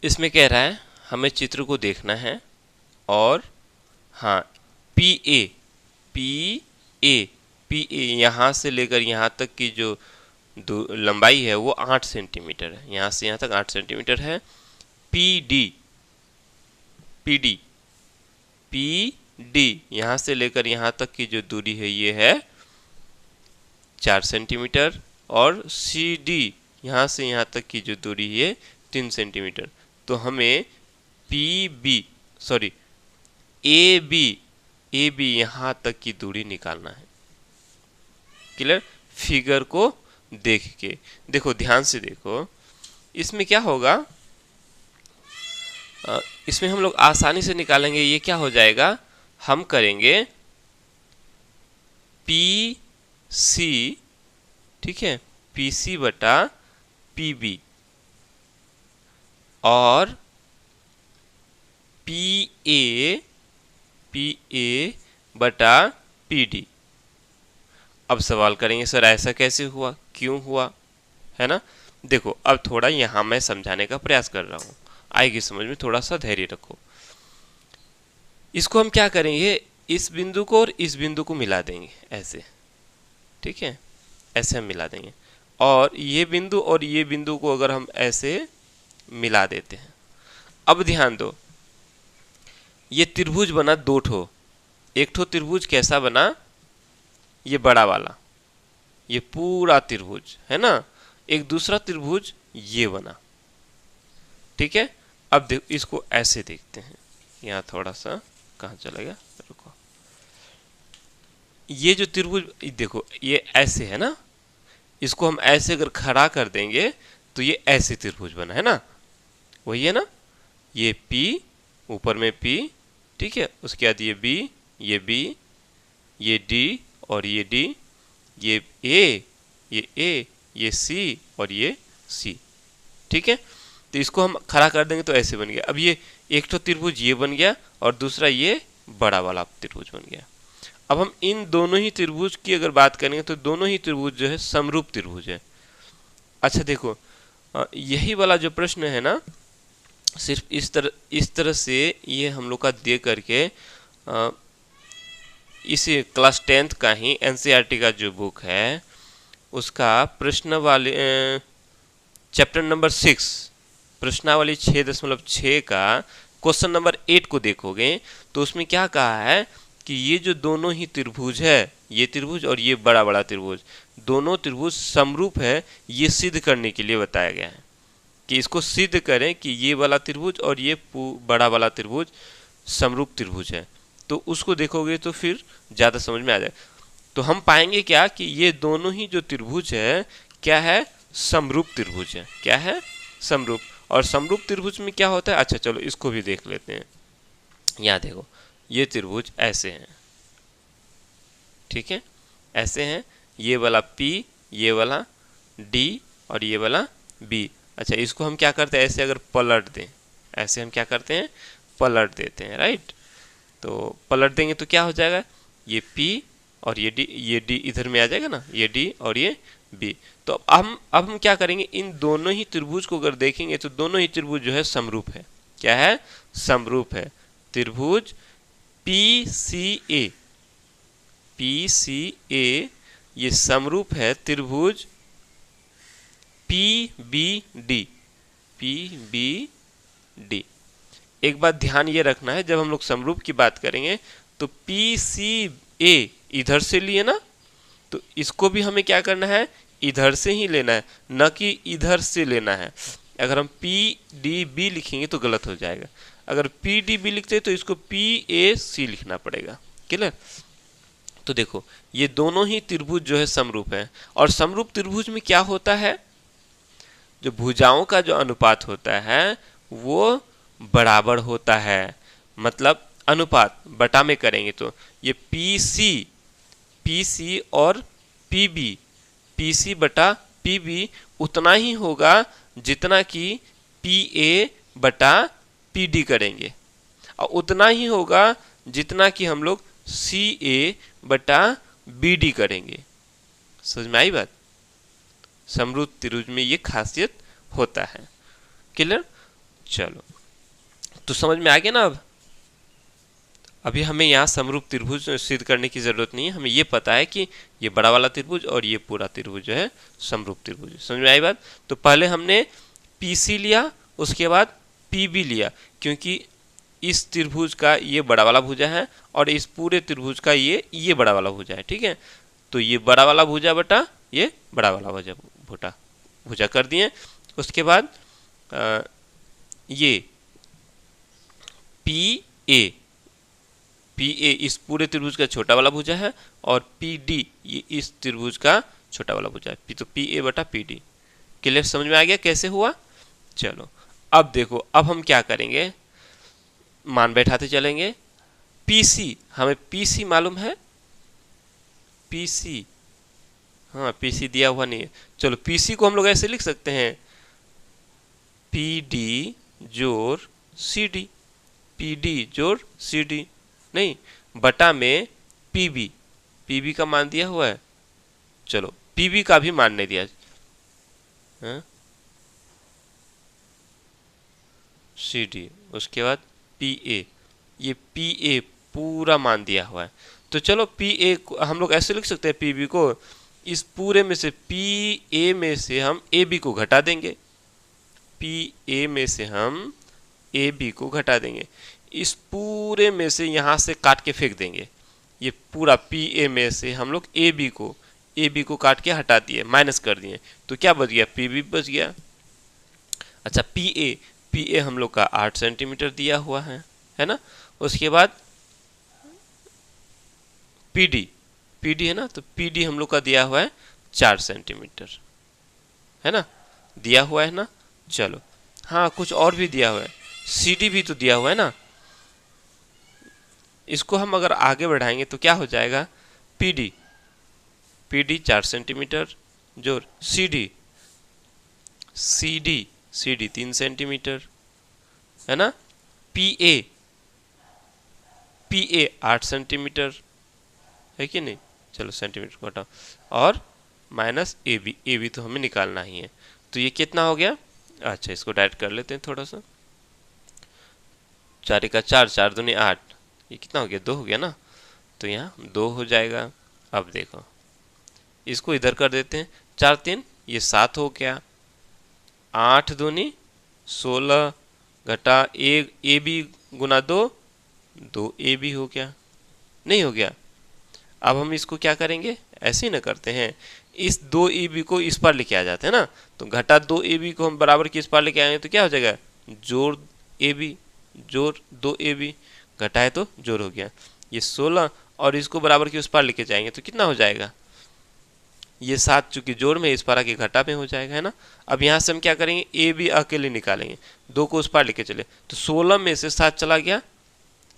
इसमें कह रहा है हमें चित्र को देखना है और हाँ P A P A P A यहाँ से लेकर यहाँ तक की जो लंबाई है वो 8 सेंटीमीटर है। यहाँ से यहाँ तक 8 सेंटीमीटर है। P D P D P D यहाँ से लेकर यहाँ तक की जो दूरी है ये है 4 सेंटीमीटर और सी डी यहाँ से यहाँ तक की जो दूरी है 3 सेंटीमीटर। तो हमें ए बी यहाँ तक की दूरी निकालना है। क्लियर? फिगर को देख के देखो, ध्यान से देखो, इसमें क्या होगा, इसमें हम लोग आसानी से निकालेंगे। ये क्या हो जाएगा, हम करेंगे पी सी, ठीक है, पी सी बटा पी बी और पी ए बटा पी डी। अब सवाल करेंगे सर ऐसा कैसे हुआ, क्यों हुआ, है ना। देखो अब थोड़ा यहाँ मैं समझाने का प्रयास कर रहा हूँ, आएगी समझ में, थोड़ा सा धैर्य रखो। इसको हम क्या करेंगे, इस बिंदु को और इस बिंदु को मिला देंगे ऐसे, ठीक है, ऐसे हम मिला देंगे। और ये बिंदु और ये बिंदु को अगर हम ऐसे मिला देते हैं, अब ध्यान दो, ये त्रिभुज बना दो ठो। एक ठो त्रिभुज कैसा बना, ये बड़ा वाला, ये पूरा त्रिभुज है ना। एक दूसरा त्रिभुज ये बना, ठीक है। अब देखो इसको ऐसे देखते हैं, यहाँ थोड़ा सा कहाँ चला गया, रुको। ये जो त्रिभुज देखो ये ऐसे है ना, इसको हम ऐसे अगर खड़ा कर देंगे तो ये ऐसे त्रिभुज बना है ना, वही है ना। ये P, ऊपर में P, ठीक है, उसके बाद ये B, ये D और ये D, ये A, ये C और ये C, ठीक है। तो इसको हम खड़ा कर देंगे तो ऐसे बन गया। अब ये एक तो त्रिभुज ये बन गया और दूसरा ये बड़ा वाला त्रिभुज बन गया। अब हम इन दोनों ही त्रिभुज की अगर बात करेंगे तो दोनों ही त्रिभुज जो है समरूप त्रिभुज है। अच्छा देखो, यही वाला जो प्रश्न है ना, सिर्फ इस तरह से ये हम लोग का दे करके इस क्लास 10th का ही एनसीईआरटी का जो बुक है उसका प्रश्नावली चैप्टर नंबर 6 प्रश्नावली 6.6 का क्वेश्चन नंबर 8 को देखोगे तो उसमें क्या कहा है कि ये जो दोनों ही त्रिभुज है, ये त्रिभुज और ये बड़ा बड़ा त्रिभुज, दोनों त्रिभुज समरूप है, ये सिद्ध करने के लिए बताया गया है कि इसको सिद्ध करें कि ये वाला त्रिभुज और ये बड़ा वाला त्रिभुज समरूप त्रिभुज है। तो उसको देखोगे तो फिर ज़्यादा समझ में आ जाए। तो हम पाएंगे क्या कि ये दोनों ही जो त्रिभुज है क्या है, समरूप त्रिभुज है। क्या है, समरूप। और समरूप त्रिभुज में क्या होता है, अच्छा चलो इसको भी देख लेते हैं। यहाँ देखो ये त्रिभुज ऐसे हैं, ठीक है, ऐसे हैं, ये वाला P, ये वाला D और ये वाला B। अच्छा इसको हम क्या करते हैं, ऐसे अगर पलट दें, ऐसे हम क्या करते हैं, पलट देते हैं, राइट। तो पलट देंगे तो क्या हो जाएगा, ये P और ये D इधर में आ जाएगा ना, ये D और ये B। तो अब हम क्या करेंगे, इन दोनों ही त्रिभुज को अगर देखेंगे तो दोनों ही त्रिभुज जो है समरूप है। क्या है, समरूप है। त्रिभुज PCA ये समरूप है त्रिभुज PBD। एक बात ध्यान ये रखना है, जब हम लोग समरूप की बात करेंगे तो PCA इधर से लिए ना, तो इसको भी हमें क्या करना है, इधर से ही लेना है, न कि इधर से लेना है। अगर हम PDB लिखेंगे तो गलत हो जाएगा। अगर PDB लिखते हैं तो इसको PAC लिखना पड़ेगा। क्लियर। तो देखो ये दोनों ही त्रिभुज जो है समरूप है। और समरूप त्रिभुज में क्या होता है, जो भुजाओं का जो अनुपात होता है वो बराबर होता है। मतलब अनुपात बटा में करेंगे तो ये PC और PC बटा PB उतना ही होगा जितना कि PA बटा PD करेंगे, और उतना ही होगा जितना कि हम लोग CA बटा BD करेंगे। समझ में आई बात। समरूप त्रिभुज में ये खासियत होता है। क्लियर। चलो, तो समझ में आ गया ना। अब अभी हमें यहाँ समरूप त्रिभुज सिद्ध करने की जरूरत नहीं है, हमें ये पता है कि ये बड़ा वाला त्रिभुज और ये पूरा त्रिभुज जो है समरूप त्रिभुज। समझ में आई बात। तो पहले हमने PC लिया, उसके बाद PB लिया, क्योंकि इस त्रिभुज का ये बड़ा वाला भुजा है और इस पूरे त्रिभुज का ये बड़ा वाला भुजा है। ठीक है, तो ये बड़ा वाला भुजा बटा ये बड़ा वाला भुजा कर दिए। उसके बाद ये PA इस पूरे त्रिभुज का छोटा वाला भुजा है और PD ये इस त्रिभुज का छोटा वाला भुजा है। तो PA बटा PD। क्लियर, समझ में आ गया कैसे हुआ। चलो अब देखो, अब हम क्या करेंगे, मान बैठाते चलेंगे। PC, हमें PC मालूम है, PC, हाँ PC दिया हुआ नहीं है। चलो PC को हम लोग ऐसे लिख सकते हैं, PD जोड़ CD, PD जोड़ CD, नहीं बटा में PB का मान दिया हुआ है। चलो PB का भी मान नहीं दिया, CD, उसके बाद PA, ये PA पूरा मान दिया हुआ है। तो चलो PA हम लोग ऐसे लिख सकते हैं, PB को इस पूरे में से PA में से हम AB को घटा देंगे, PA में से हम AB को घटा देंगे, इस पूरे में से यहाँ से काट के फेंक देंगे। ये पूरा PA में से हम लोग AB को काट के हटा दिए, माइनस कर दिए, तो क्या बच गया, PB बच गया। अच्छा PA हम लोग का 8 सेंटीमीटर दिया हुआ है ना। उसके बाद PD है ना, तो PD हम लोग का दिया हुआ है 4 सेंटीमीटर, है ना, दिया हुआ है ना। चलो हाँ, कुछ और भी दिया हुआ है, CD भी तो दिया हुआ है ना। इसको हम अगर आगे बढ़ाएंगे तो क्या हो जाएगा, PD 4 सेंटीमीटर जोड़ CD 3 सेंटीमीटर, है ना। PA 8 सेंटीमीटर है कि नहीं। चलो सेंटीमीटर को हटाओ, और माइनस AB तो हमें निकालना ही है। तो ये कितना हो गया, अच्छा इसको डायरेक्ट कर लेते हैं थोड़ा सा, 4 का 4, 4 दूनी 8, ये कितना हो गया, 2 हो गया ना, तो यहाँ 2 हो जाएगा। अब देखो इसको इधर कर देते हैं, 4 3 ये 7 हो गया, 8 दूनी 16 घटा 1 AB गुना 2 AB हो गया, नहीं हो गया। अब हम इसको क्या करेंगे, ऐसे ही ना करते हैं, इस 2 AB को इस पार लेके आ जाते हैं ना, तो घटा 2 AB को हम बराबर की इस पार लेके आएंगे तो क्या हो जाएगा, जोड़ AB जोड़ 2 AB, घटा है तो जोड़ हो गया। ये 16 और इसको बराबर की उस पार लेके जाएंगे तो कितना हो जाएगा, ये 7 चूंकि जोड़ में, इस पार आके घटा में हो जाएगा, है ना। अब यहाँ से हम क्या करेंगे, AB अकेले निकालेंगे, 2 को उस पार लेके चले, तो 16 में से 7 चला गया,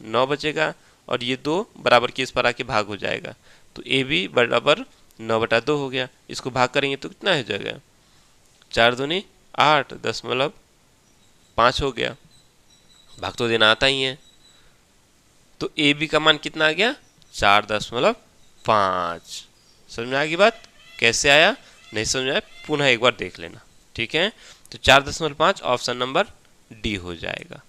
9 बचेगा, और ये 2 बराबर के इस पर आके भाग हो जाएगा, तो AB बराबर 9/2 हो गया। इसको भाग करेंगे तो कितना हो जाएगा, 4 दूनी 8 10.5 हो गया, भाग तो देना आता ही है। तो AB का मान कितना आ गया, 4.5। समझ में आ गई बात, कैसे आया, नहीं समझ में आया पुनः एक बार देख लेना, ठीक है। तो 4.5 ऑप्शन नंबर D हो जाएगा।